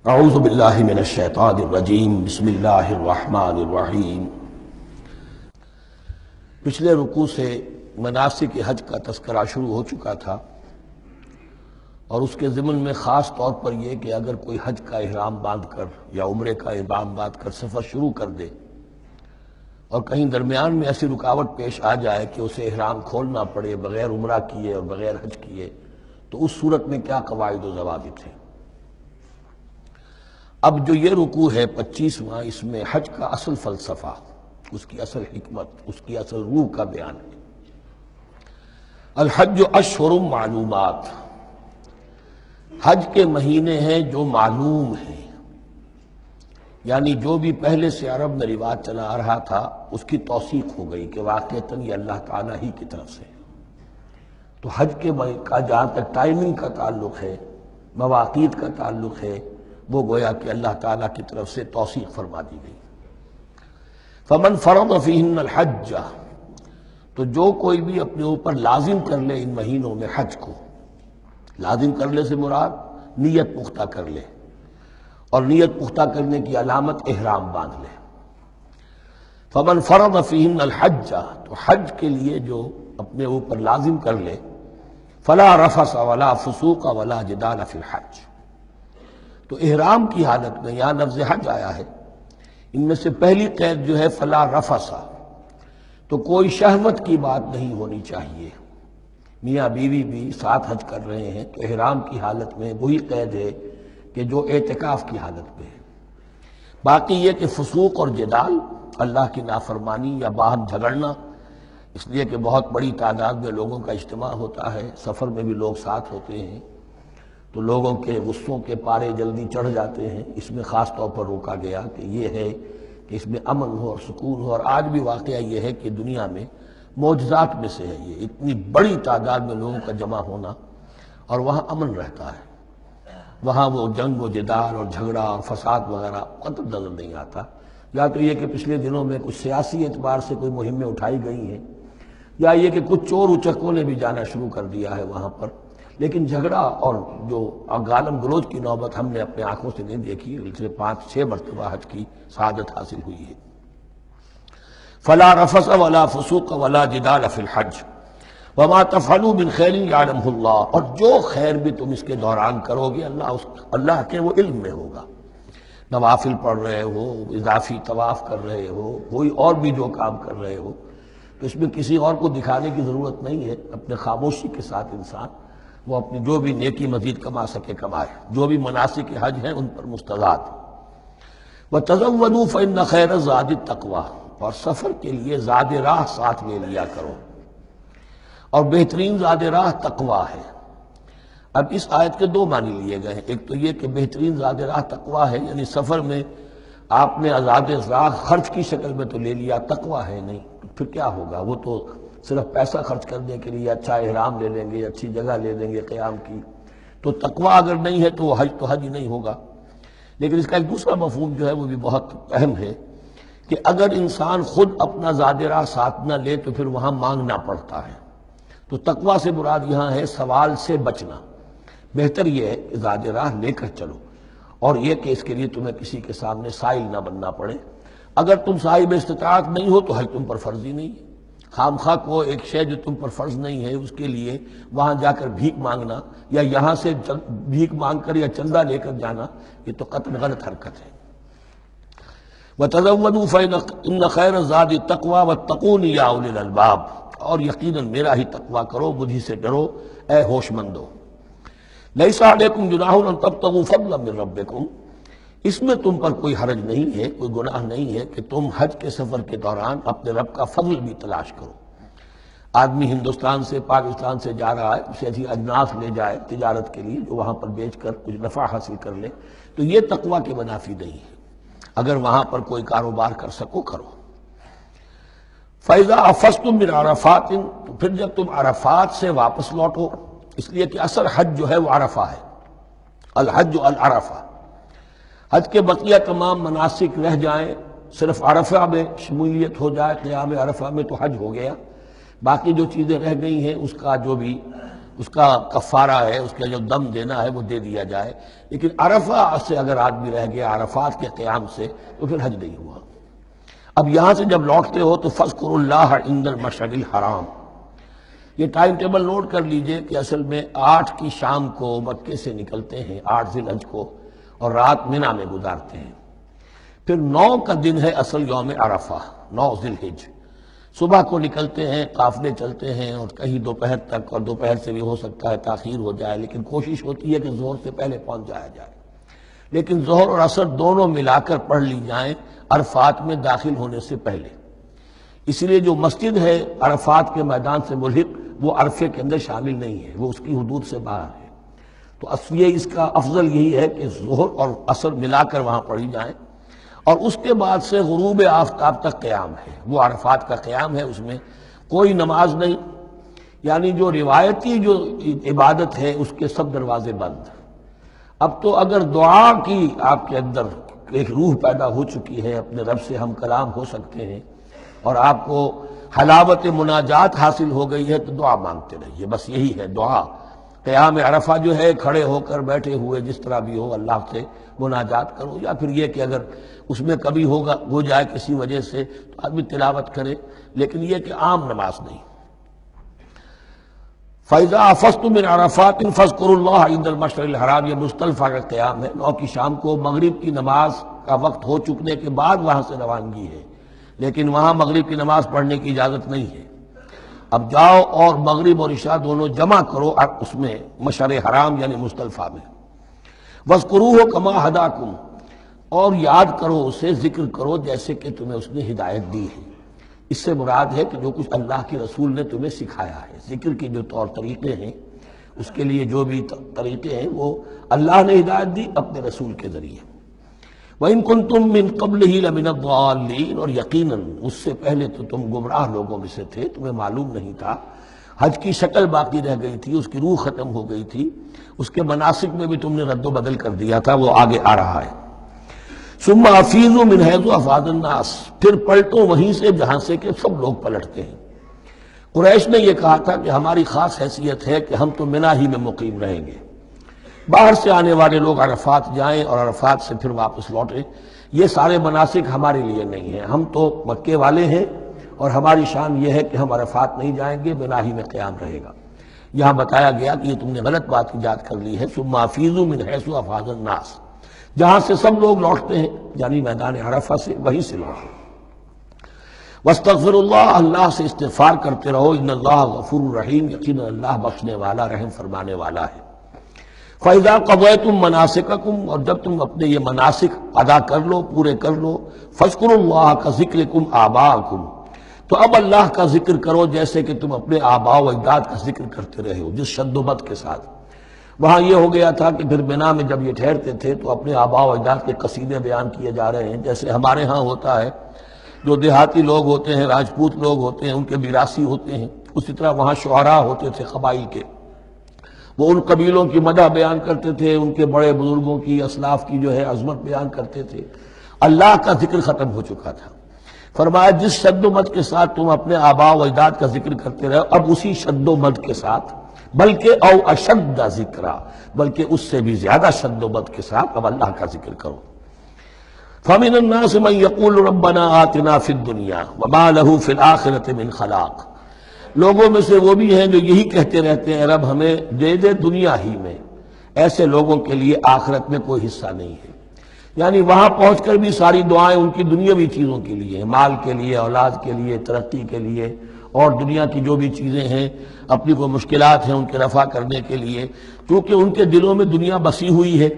اعوذ باللہ من الشیطان الرجیم بسم اللہ الرحمن الرحیم۔ پچھلے رکوع سے مناسک حج کا تذکرہ شروع ہو چکا تھا، اور اس کے ضمن میں خاص طور پر یہ کہ اگر کوئی حج کا احرام باندھ کر یا عمرے کا احرام باندھ کر سفر شروع کر دے اور کہیں درمیان میں ایسی رکاوٹ پیش آ جائے کہ اسے احرام کھولنا پڑے بغیر عمرہ کیے اور بغیر حج کیے، تو اس صورت میں کیا قواعد و ضوابط ہیں۔ اب جو یہ رکوع ہے 25واں، اس میں حج کا اصل فلسفہ، اس کی اصل حکمت، اس کی اصل روح کا بیان ہے۔ الحج اشہر معلومات، حج کے مہینے ہیں جو معلوم ہیں، یعنی جو بھی پہلے سے عرب میں رواج چلا آ رہا تھا اس کی توثیق ہو گئی کہ واقعتاً یہ اللہ تعالیٰ ہی کی طرف سے۔ تو حج کے کا جہاں تک ٹائمنگ کا تعلق ہے، مواقیت کا تعلق ہے، وہ گویا کہ اللہ تعالیٰ کی طرف سے توثیق فرما دی گئی۔ فمن فرض فیہن الحج، تو جو کوئی بھی اپنے اوپر لازم کر لے ان مہینوں میں حج کو، لازم کر لے سے مراد نیت پختہ کر لے، اور نیت پختہ کرنے کی علامت احرام باندھ لے۔ فمن فرض فیہن الحج، تو حج کے لیے جو اپنے اوپر لازم کر لے، فلا رفث ولا فسوق ولا جدال فی الحج، تو احرام کی حالت میں یہاں لفظ حج آیا ہے، ان میں سے پہلی قید جو ہے فلا رفث، تو کوئی شہوت کی بات نہیں ہونی چاہیے۔ میاں بیوی بھی ساتھ حج کر رہے ہیں تو احرام کی حالت میں وہی قید ہے کہ جو اعتکاف کی حالت میں ہے۔ باقی یہ کہ فسوق اور جدال، اللہ کی نافرمانی یا باہم جھگڑنا، اس لیے کہ بہت بڑی تعداد میں لوگوں کا اجتماع ہوتا ہے، سفر میں بھی لوگ ساتھ ہوتے ہیں، تو لوگوں کے غصوں کے پارے جلدی چڑھ جاتے ہیں، اس میں خاص طور پر روکا گیا کہ یہ ہے کہ اس میں امن ہو اور سکون ہو۔ اور آج بھی واقعہ یہ ہے کہ دنیا میں معجزات میں سے ہے یہ، اتنی بڑی تعداد میں لوگوں کا جمع ہونا، اور وہاں امن رہتا ہے، وہاں وہ جنگ و جدال اور جھگڑا اور فساد وغیرہ قطع نظر نہیں آتا۔ یا تو یہ کہ پچھلے دنوں میں کچھ سیاسی اعتبار سے کوئی مہمیں اٹھائی گئی ہیں، یا یہ کہ کچھ چور اچکوں نے بھی جانا شروع کر دیا ہے وہاں پر، لیکن جھگڑا اور جو گالم گلوچ کی نوبت ہم نے اپنے آنکھوں سے نہیں دیکھی، اسے 5-6 مرتبہ حج کی سعادت حاصل ہوئی ہے۔ فلا رفث ولا فسوق ولا جدال فی الحج وما تفعلوا من خیر یعلمہ اللہ، اور جو خیر بھی تم اس کے دوران کرو گے اللہ کے وہ علم میں ہوگا۔ نوافل پڑھ رہے ہو، اضافی طواف کر رہے ہو، کوئی اور بھی جو کام کر رہے ہو، تو اس میں کسی اور کو دکھانے کی ضرورت نہیں ہے، اپنے خاموشی کے ساتھ انسان وہ اپنی جو بھی نیکی مزید کما سکے کمائے، جو بھی مناسک حج ہیں ان پر مستضاد۔ وَتَزَوَّدُوا فَإِنَّ خَيْرَ الزَّادِ التَّقْوَىٰ، اور سفر کے لیے زاد راہ ساتھ لے لیا کرو، اور بہترین زاد راہ تقویٰ ہے۔ اب اس آیت کے دو معنی لیے گئے ہیں، ایک تو یہ کہ بہترین زاد راہ تقویٰ ہے، یعنی سفر میں آپ نے زاد راہ خرچ کی شکل میں تو لے لیا، تقویٰ ہے نہیں، پھر کیا ہوگا؟ وہ تو صرف پیسہ خرچ کرنے کے لیے اچھا احرام لے لیں گے، اچھی جگہ لے لیں گے قیام کی، تو تقویٰ اگر نہیں ہے تو وہ حج تو حج ہی نہیں ہوگا۔ لیکن اس کا ایک دوسرا مفہوم جو ہے وہ بھی بہت اہم ہے کہ اگر انسان خود اپنا زاد راہ ساتھ نہ لے تو پھر وہاں مانگنا پڑتا ہے، تو تقویٰ سے مراد یہاں ہے سوال سے بچنا۔ بہتر یہ ہے کہ زاد راہ لے کر چلو، اور یہ کہ اس کے لیے تمہیں کسی کے سامنے سائل نہ بننا پڑے۔ اگر تم صاحب استطاعت نہیں ہو تو حج تم پر فرض ہی نہیں ہے۔ خام خواہ کو ایک شے جو تم پر فرض نہیں ہے اس کے لیے وہاں جا کر بھیک مانگنا، یا یہاں سے بھیک مانگ کر یا چندہ لے کر جانا، یہ تو قطعاً غلط حرکت ہے۔ وَتَزَوَّدُوا فَإِنَّ خَيْرَ الزَّادِ التَّقْوَىٰ وَاتَّقُونِ يَا أُولِي الْأَلْبَابِ، اور یقیناً میرا ہی تقویٰ کرو، مجھ ہی سے ڈرو اے ہوش مندو۔ لَيْسَ عَلَيْكُمْ جُنَاحٌ أَن تَبْتَغُوا فَضْلًا مِّن رَّبِّكُمْ، اس میں تم پر کوئی حرج نہیں ہے، کوئی گناہ نہیں ہے کہ تم حج کے سفر کے دوران اپنے رب کا فضل بھی تلاش کرو۔ آدمی ہندوستان سے پاکستان سے جا رہا ہے، اسے ایسی اجناس لے جائے تجارت کے لیے جو وہاں پر بیچ کر کچھ نفع حاصل کر لے، تو یہ تقویٰ کے منافی نہیں ہے۔ اگر وہاں پر کوئی کاروبار کر سکو کرو۔ فَإِذَا أَفَضْتُم مِّنْ عَرَفَاتٍ، تو پھر جب تم عرفات سے واپس لوٹو، اس لیے کہ اصل حج جو ہے وہ عرفہ ہے، الحج العرفہ۔ حج کے بقیہ تمام مناسک رہ جائیں، صرف عرفہ میں شمولیت ہو جائے، قیام عرفہ میں، تو حج ہو گیا۔ باقی جو چیزیں رہ گئی ہیں اس کا جو بھی اس کا کفارہ ہے، اس کا جو دم دینا ہے وہ دے دیا جائے۔ لیکن عرفہ سے اگر آدمی رہ گیا عرفات کے قیام سے تو پھر حج نہیں ہوا۔ اب یہاں سے جب لوٹتے ہو تو فاذکروا اللہ عند المشعر الحرام، یہ ٹائم ٹیبل نوٹ کر لیجئے کہ اصل میں 8 کی شام کو مکے سے نکلتے ہیں 8 ذی الحج کو، اور رات منی میں گزارتے ہیں۔ پھر 9 کا دن ہے اصل یوم عرفہ، 9 ذی الحج، صبح کو نکلتے ہیں، قافلے چلتے ہیں، اور کہیں دوپہر تک، اور دوپہر سے بھی ہو سکتا ہے تاخیر ہو جائے، لیکن کوشش ہوتی ہے کہ ظہر سے پہلے پہنچ جایا جائے، لیکن ظہر اور عصر دونوں ملا کر پڑھ لی جائیں عرفات میں داخل ہونے سے پہلے۔ اس لیے جو مسجد ہے عرفات کے میدان سے ملحق وہ عرفے کے اندر شامل نہیں ہے، وہ اس کی حدود سے باہر ہے۔ تو اصلیے اس کا افضل یہی ہے کہ ظہر اور عصر ملا کر وہاں پڑھی جائیں، اور اس کے بعد سے غروب آفتاب تک قیام ہے، وہ عرفات کا قیام ہے، اس میں کوئی نماز نہیں، یعنی جو روایتی جو عبادت ہے اس کے سب دروازے بند۔ اب تو اگر دعا کی آپ کے اندر ایک روح پیدا ہو چکی ہے، اپنے رب سے ہم کلام ہو سکتے ہیں، اور آپ کو حلاوت مناجات حاصل ہو گئی ہے، تو دعا مانگتے رہیے، بس یہی ہے دعا۔ قیام عرفہ جو ہے کھڑے ہو کر بیٹھے ہوئے جس طرح بھی ہو اللہ سے مناجات کرو، یا پھر یہ کہ اگر اس میں کبھی ہو جائے کسی وجہ سے تو آدمی تلاوت کرے، لیکن یہ کہ عام نماز نہیں۔ فَإِذَا أَفَضْتُم مِّنْ عَرَفَاتٍ فاذكروا اللَّهَ عِندَ المشعر الحرام، یہ مزدلفہ کا قیام ہے، 9 کی شام کو مغرب کی نماز کا وقت ہو چکنے کے بعد وہاں سے روانگی ہے، لیکن وہاں مغرب کی نماز پڑھنے کی اجازت نہیں ہے۔ اب جاؤ اور مغرب اور عشاء دونوں جمع کرو اس میں مشعر حرام یعنی مزدلفہ میں۔ وَاذْكُرُوهُ كَمَا هَدَاكُمْ، اور یاد کرو اسے، ذکر کرو جیسے کہ تمہیں اس نے ہدایت دی ہے۔ اس سے مراد ہے کہ جو کچھ اللہ کے رسول نے تمہیں سکھایا ہے، ذکر کے جو طور طریقے ہیں، اس کے لیے جو بھی طریقے ہیں وہ اللہ نے ہدایت دی اپنے رسول کے ذریعے۔ وَإِن كُنتُم مِّن قَبْلِهِ لَمِنَ الضَّالِّينَ، اور یقیناً اس سے پہلے تو تم گمراہ لوگوں میں سے تھے، تمہیں معلوم نہیں تھا، حج کی شکل باقی رہ گئی تھی، اس کی روح ختم ہو گئی تھی، اس کے مناسک میں بھی تم نے رد و بدل کر دیا تھا، وہ آگے آ رہا ہے۔ ثم افیضوا من حیث افاض الناس، پھر پلٹو وہیں سے جہاں سے کہ سب لوگ پلٹتے ہیں۔ قریش نے یہ کہا تھا کہ ہماری خاص حیثیت ہے کہ ہم تو منی ہی میں مقیم رہیں گے، باہر سے آنے والے لوگ عرفات جائیں اور عرفات سے پھر واپس لوٹیں، یہ سارے مناسک ہمارے لیے نہیں ہیں، ہم تو مکے والے ہیں، اور ہماری شان یہ ہے کہ ہم عرفات نہیں جائیں گے، منی ہی میں قیام رہے گا۔ یہاں بتایا گیا کہ یہ تم نے غلط بات ایجاد کر لی ہے، ثم افیضوا من حیث افاض الناس، جہاں سے سب لوگ لوٹتے ہیں یعنی میدان عرفہ سے، وہیں سے لوٹیں۔ واستغفر اللہ، اللہ سے استغفار کرتے رہو، ان اللہ غفور رحیم، یقینا اللہ بخشنے والا رحم فرمانے والا ہے۔ فَإِذَا قَضَيْتُم مَّنَاسِكَكُمْ، اور جب تم اپنے یہ مناسک ادا کر لو، پورے کر لو، فاذکروا اللہ کذکرکم آباءکم، تو اب اللہ کا ذکر کرو جیسے کہ تم اپنے آباء و اجداد کا ذکر کرتے رہے ہو، جس شد و بد کے ساتھ۔ وہاں یہ ہو گیا تھا کہ پھر بنا میں جب یہ ٹھہرتے تھے تو اپنے آباء و اجداد کے قصیدے بیان کیے جا رہے ہیں، جیسے ہمارے ہاں ہوتا ہے، جو دیہاتی لوگ ہوتے ہیں، راجپوت لوگ ہوتے ہیں، ان کے میراثی ہوتے ہیں، اسی طرح وہاں شعراء ہوتے تھے قبائل کے، وہ ان قبیلوں کی مدح بیان کرتے تھے، ان کے بڑے بزرگوں کی، اسلاف کی جو ہے عظمت بیان کرتے تھے۔ اللہ کا ذکر ختم ہو چکا تھا، فرمایا جس شد و مد کے ساتھ تم اپنے آباء و اجداد کا ذکر کرتے رہے، اب اسی شد و مد کے ساتھ، بلکہ او اشد ذکرہ، بلکہ اس سے بھی زیادہ شد و مد کے ساتھ اب اللہ کا ذکر کرو۔ فَمِنَ النَّاسِ مَن يَقُولُ رَبَّنَا آتِنَا فِي الدُّنْيَا وَمَا لَهُ فِي الْآخِرَةِ مِنْ خَلَاقٍ، لوگوں میں سے وہ بھی ہیں جو یہی کہتے رہتے ہیں رب ہمیں دے دے دنیا ہی میں، ایسے لوگوں کے لیے آخرت میں کوئی حصہ نہیں ہے۔ یعنی وہاں پہنچ کر بھی ساری دعائیں ان کی دنیاوی چیزوں کے لیے ہیں، مال کے لیے، اولاد کے لیے، ترقی کے لیے، اور دنیا کی جو بھی چیزیں ہیں، اپنی کوئی مشکلات ہیں ان کے رفع کرنے کے لیے، کیونکہ ان کے دلوں میں دنیا بسی ہوئی ہے۔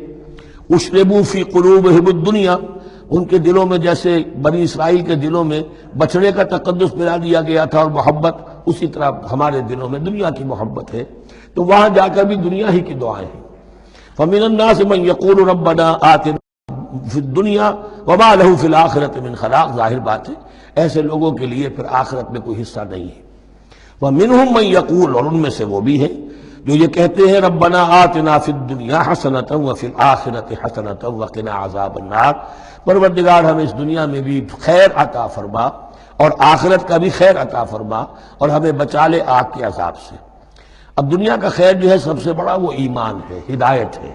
اشربوا فی قلوبہم الدنیا، ان کے دلوں میں جیسے بنی اسرائیل کے دلوں میں بچڑے کا تقدس ملا دیا گیا تھا اور محبت، اسی طرح ہمارے دلوں میں دنیا کی محبت ہے، تو وہاں جا کر بھی دنیا ہی کی دعائیں ہیں۔ فَمِنَ النَّاسِ مَن يَقُولُ رَبَّنَا آتِنَا فِي الدُّنْيَا وَمَا لَهُ فِي الْآخِرَةِ مِنْ خَلَاقٍ، ظاہر بات ہے ایسے لوگوں کے لیے پھر آخرت میں کوئی حصہ نہیں ہے۔ وَمِنْهُم مَن يَقُولُ، اور ان میں سے وہ بھی ہیں جو یہ کہتے ہیں ربنا آتنا فی الدنیا حسنۃ وفی الآخرۃ حسنۃ وقنا عذاب النار، پروردگار ہمیں اس دنیا میں بھی خیر عطا فرما اور آخرت کا بھی خیر عطا فرما اور ہمیں بچا لے آگ کے عذاب سے۔ اب دنیا کا خیر جو ہے سب سے بڑا وہ ایمان ہے، ہدایت ہے۔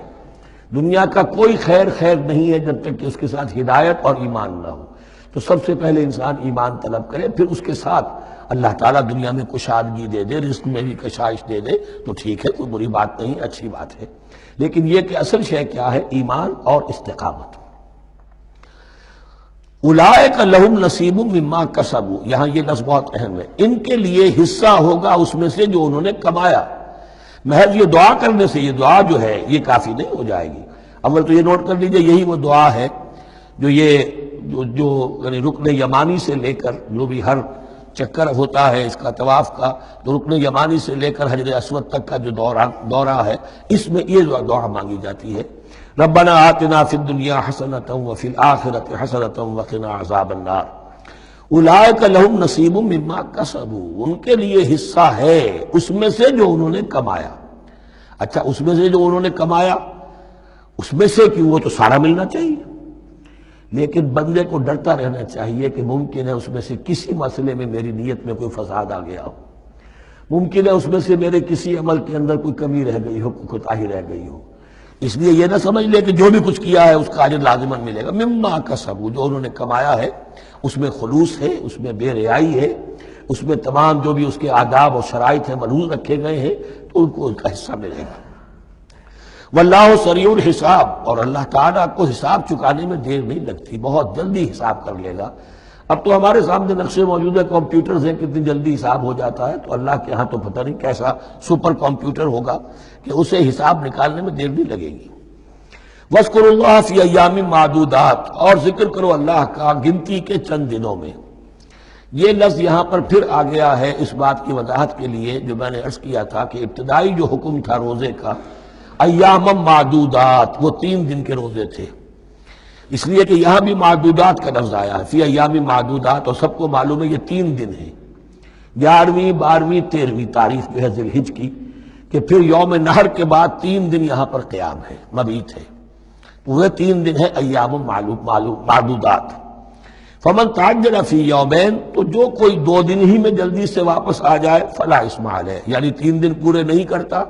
دنیا کا کوئی خیر نہیں ہے جب تک کہ اس کے ساتھ ہدایت اور ایمان نہ ہو۔ تو سب سے پہلے انسان ایمان طلب کرے، پھر اس کے ساتھ اللہ تعالیٰ دنیا میں کشادگی دے دے، رزق میں بھی کشائش دے دے تو ٹھیک ہے، کوئی بری بات نہیں، اچھی بات ہے۔ لیکن یہ کہ اصل شے کیا ہے؟ ایمان اور استقامت۔ اولئک لہم نصیب مما کسبوا، یہاں یہ لفظ بہت اہم ہے، ان کے لیے حصہ ہوگا اس میں سے جو انہوں نے کمایا۔ محض یہ دعا کرنے سے یہ دعا جو ہے یہ کافی نہیں ہو جائے گی۔ اول تو یہ نوٹ کر لیجئے، یہی وہ دعا ہے جو یعنی رکن یمانی سے لے کر جو بھی ہر چکر ہوتا ہے اس کا طواف کا، تو رکن یمانی سے لے کر حجر اسود تک کا جو دورہ ہے، اس میں یہ دعا مانگی جاتی ہے، ربنا آتنا فی الدنیا حسنۃ وفی الآخرۃ حسنۃ وقنا عذاب النار۔ اولئک لہم نصیب مما کسبوا، ان کے لیے حصہ ہے اس میں سے جو انہوں نے کمایا۔ اچھا، اس میں سے جو انہوں نے کمایا، اس میں سے کہ وہ تو سارا ملنا چاہیے، لیکن بندے کو ڈرتا رہنا چاہیے کہ ممکن ہے اس میں سے کسی مسئلے میں میری نیت میں کوئی فساد آ گیا ہو، ممکن ہے اس میں سے میرے کسی عمل کے اندر کوئی کمی رہ گئی ہو، کوئی کوتاہی رہ گئی ہو۔ اس لیے یہ نہ سمجھ لے کہ جو بھی کچھ کیا ہے اس کا اجر لازماً ملے گا۔ مما کسبوا، جو انہوں نے کمایا ہے اس میں خلوص ہے، اس میں بے ریائی ہے، اس میں تمام جو بھی اس کے آداب اور شرائط ہیں ملحوظ رکھے گئے ہیں، تو ان کو ان کا حصہ ملے گا۔ واللہ سریع الحساب، اور اللہ تعالیٰ کو حساب چکانے میں دیر نہیں لگتی، بہت جلدی حساب کر لے گا۔ اب تو ہمارے سامنے نقشے موجود ہے، کمپیوٹرز ہیں، کتنی جلدی حساب ہو جاتا ہے، تو اللہ کے ہاں تو پتہ نہیں کیسا سپر کمپیوٹر ہوگا کہ اسے حساب نکالنے میں دیر نہیں لگے گی۔ وَاذْكُرُوا اللَّهَ فِي أَيَّامٍ مَّعْدُودَاتٍ، اور ذکر کرو اللہ کا گنتی کے چند دنوں میں۔ یہ لفظ یہاں پر پھر آ گیا ہے اس بات کی وضاحت کے لیے جو میں نے عرض کیا تھا کہ ابتدائی جو حکم تھا روزے کا، ایام معدودات، وہ 3 دن کے روزے تھے، اس لیے کہ یہاں بھی معدودات کا لفظ آیا ہے، فی ایام معدودات، اور سب کو معلوم ہے یہ 3 دن ہیں، 11ویں 12ویں 13ویں تاریخ جو ہے ذی الحج کی، کہ پھر یوم نحر کے بعد 3 دن یہاں پر قیام ہے، مبیت ہے، وہ 3 دن ہے ایام معدودات۔ فمن تعجل فی یومین، تو جو کوئی 2 دن ہی میں جلدی سے واپس آ جائے، فلا اثم علیہ، یعنی 3 دن پورے نہیں کرتا،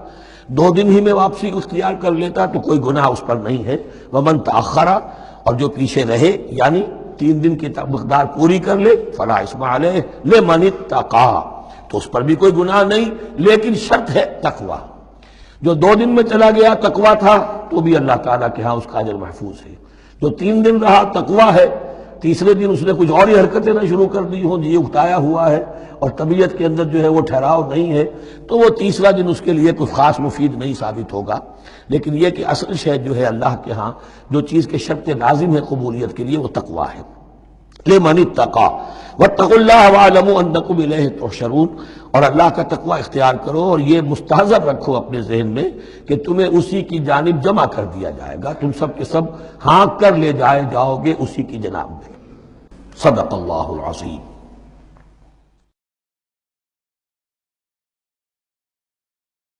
2 دن ہی میں واپسی کو اختیار کر لیتا تو کوئی گناہ اس پر نہیں ہے۔ ومن تاخر، اور جو پیچھے رہے یعنی 3 دن کی مقدار پوری کر لے، فلا اثم علیہ لمن اتقی، تو اس پر بھی کوئی گناہ نہیں، لیکن شرط ہے تقوی۔ جو 2 دن میں چلا گیا تقوی تھا تو بھی اللہ تعالیٰ کے ہاں اس کا اجر محفوظ ہے، جو 3 دن رہا تقوی ہے، تیسرے دن اس نے کچھ اور ہی حرکتیں نہ شروع کر دی ہوں، جی اکتایا ہوا ہے اور طبیعت کے اندر جو ہے وہ ٹھہراؤ نہیں ہے، تو وہ تیسرا دن اس کے لیے کوئی خاص مفید نہیں ثابت ہوگا۔ لیکن یہ کہ اصل شے جو ہے اللہ کے ہاں جو چیز کے شرط لازم ہے قبولیت کے لیے وہ تقوی ہے۔ لمن اتقی واتقوا اللہ واعلموا انکم الیہ تحشرون، اور اللہ کا تقوی اختیار کرو اور یہ مستحضر رکھو اپنے ذہن میں کہ تمہیں اسی کی جانب جمع کر دیا جائے گا، تم سب کے سب ہانک کر لے جاؤ گے اسی کی جناب میں۔ صدق اللہ العظیم۔